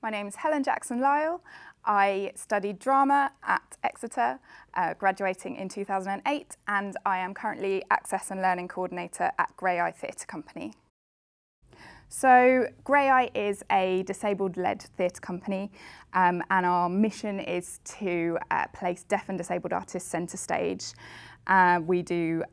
My name is Helen Lyall. I studied drama at Exeter, graduating in 2008, and I am currently Access and Learning Coordinator at Grey Eye Theatre Company. So Grey Eye is a disabled-led theatre company, and our mission is to place deaf and disabled artists centre stage. We do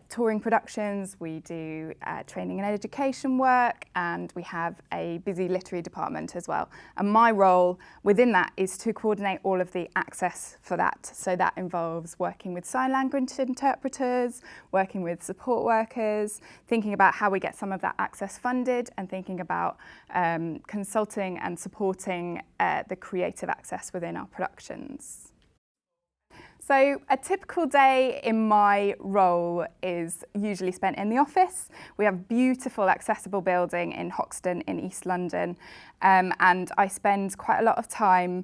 touring productions, we do training and education work, and we have a busy literary department as well. And my role within that is to coordinate all of the access for that. So that involves working with sign language interpreters, working with support workers, thinking about how we get some of that access funded, and thinking about consulting and supporting the creative access within our productions. So a typical day in my role is usually spent in the office. We have a beautiful accessible building in Hoxton in East London, and I spend quite a lot of time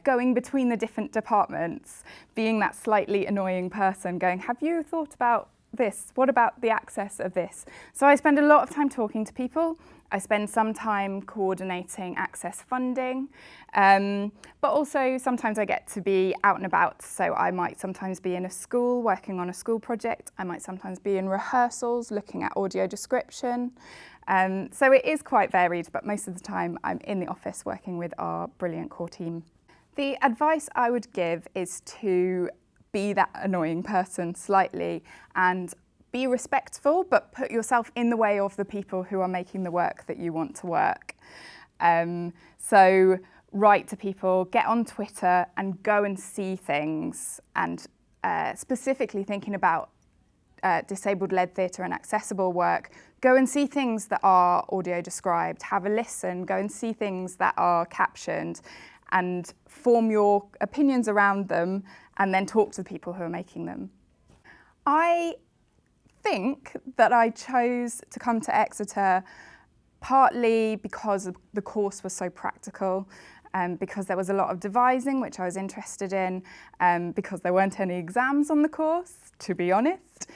going between the different departments, being that slightly annoying person going, have you thought about this? What about the access of this? So I spend a lot of time talking to people. I spend some time coordinating access funding, but also sometimes I get to be out and about. So I might sometimes be in a school working on a school project. I might sometimes be in rehearsals looking at audio description. So it is quite varied, but most of the time I'm in the office working with our brilliant core team. The advice I would give is to be that annoying person slightly and be respectful, but put yourself in the way of the people who are making the work that you want to work. So write to people, get on Twitter and go and see things, and specifically thinking about disabled-led theatre and accessible work, go and see things that are audio described, have a listen, go and see things that are captioned, and form your opinions around them, and then talk to the people who are making them. I think that I chose to come to Exeter partly because the course was so practical, because there was a lot of devising, which I was interested in, because there weren't any exams on the course, to be honest.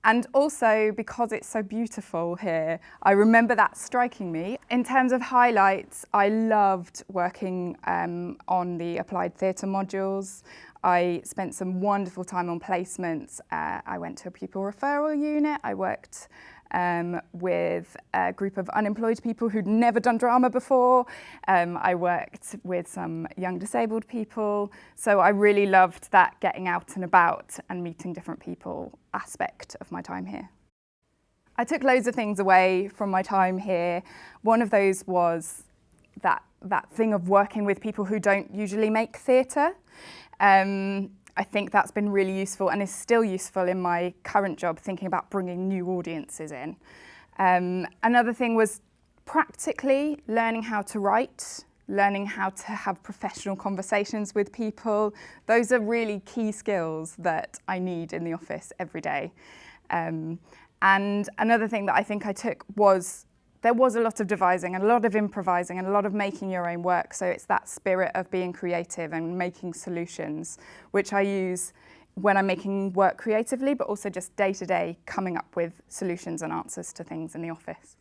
And also because it's so beautiful here. I remember that striking me. In terms of highlights, I loved working on the applied theatre modules. I spent some wonderful time on placements. I went to a pupil referral unit. I worked with a group of unemployed people who'd never done drama before. I worked with some young disabled people. So I really loved that getting out and about and meeting different people aspect of my time here. I took loads of things away from my time here. One of those was that thing of working with people who don't usually make theatre. I think that's been really useful and is still useful in my current job, thinking about bringing new audiences in. Another thing was practically learning how to write, learning how to have professional conversations with people. Those are really key skills that I need in the office every day. And another thing that I think I took was there was a lot of devising and a lot of improvising and a lot of making your own work. So it's that spirit of being creative and making solutions, which I use when I'm making work creatively, but also just day to day coming up with solutions and answers to things in the office.